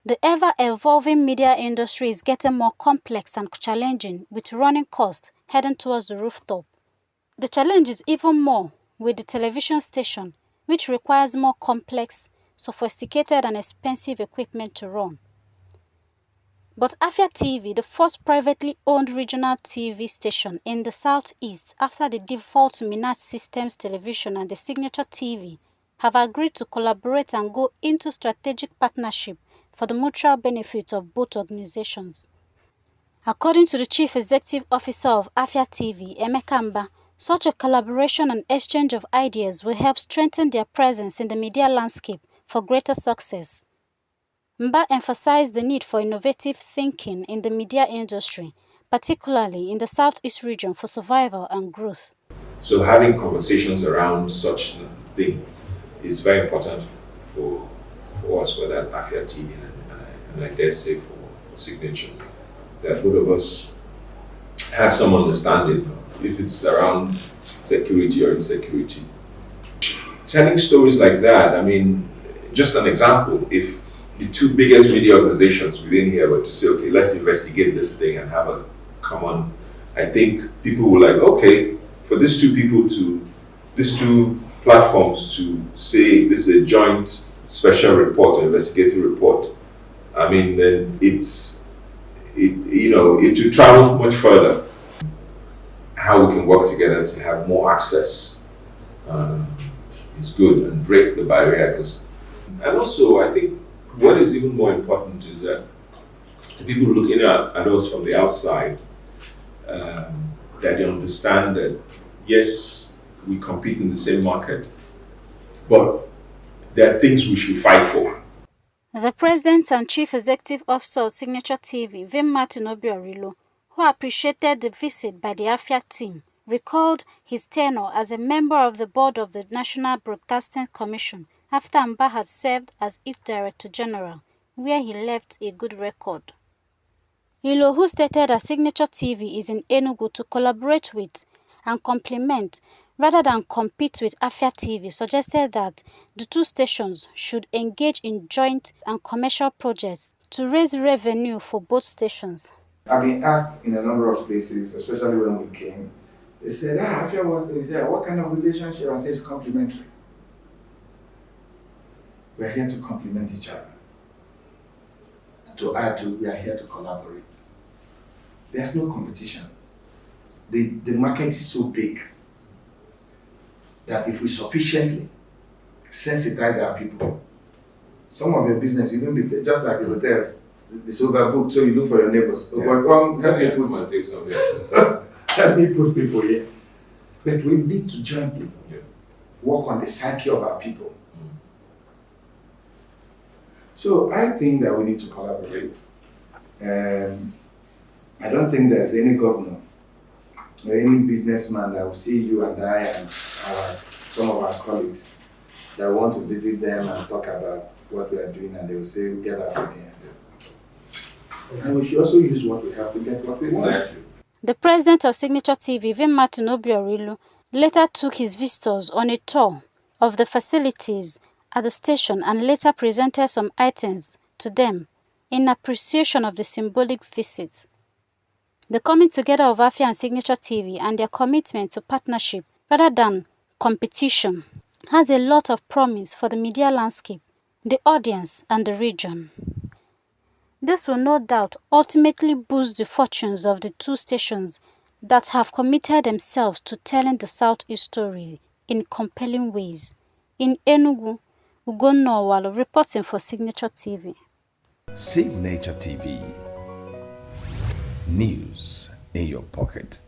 The ever-evolving media industry is getting more complex and challenging, with running costs heading towards the rooftop. The challenge is even more with the television station, which requires more complex, sophisticated and expensive equipment to run. But Afia TV, the first privately owned regional TV station in the Southeast after the default to Minaj Systems Television and the Signature TV, have agreed to collaborate and go into strategic partnership for the mutual benefit of both organizations. According to the Chief Executive Officer of Afia TV, Emeka Mba, such a collaboration and exchange of ideas will help strengthen their presence in the media landscape for greater success. Mba emphasized the need for innovative thinking in the media industry, particularly in the Southeast region, for survival and growth. So having conversations around such thing is very important for us, whether that's Afia TV and I dare say for Signature, that both of us have some understanding, if it's around security or insecurity. Telling stories like that, I mean, just an example, if the two biggest media organizations within here were to say, okay, let's investigate this thing and have a common, I think people will like, okay, for these two platforms to say this is a joint special report or investigative report, I mean, then it will travel much further. How we can work together to have more access is good and break the barrier. And also, I think what is even more important is that the people looking at us from the outside, that they understand that yes, we compete in the same market, but there are things we should fight for. The President and Chief Executive Officer of Signature TV, Vim Martin Obiorilo, who appreciated the visit by the Afia team, recalled his tenure as a member of the board of the National Broadcasting Commission after Mba had served as its Director General, where he left a good record. Ilo, who stated that Signature TV is in Enugu to collaborate with and complement rather than compete with Afia TV, suggested that the two stations should engage in joint and commercial projects to raise revenue for both stations. I've been asked in a number of places, especially when we came, they said, Afia is there, what kind of relationship? I say it's complementary. We're here to complement each other. To add to, we are here to collaborate. There's no competition. The market is so big that if we sufficiently sensitize our people, some of your business, you will be just like the hotels, it's overbooked, so you look for your neighbors. Yeah. Oh, come, help me put people here. But we need to jointly work on the psyche of our people. So I think that we need to collaborate. I don't think there's any governor or any businessman that will see you and I and some of our colleagues that want to visit them and talk about what we are doing, and they will say, we get out from here. And we should also use what we have to get what we want. The president of Signature TV, Vim Martin Obiorilo, later took his visitors on a tour of the facilities at the station and later presented some items to them in appreciation of the symbolic visit. The coming together of Afia and Signature TV and their commitment to partnership rather than competition has a lot of promise for the media landscape, the audience, and the region. This will no doubt ultimately boost the fortunes of the two stations that have committed themselves to telling the Southeast story in compelling ways. In Enugu, Ugonna Owalo reporting for Signature TV. Signature TV. News in your pocket.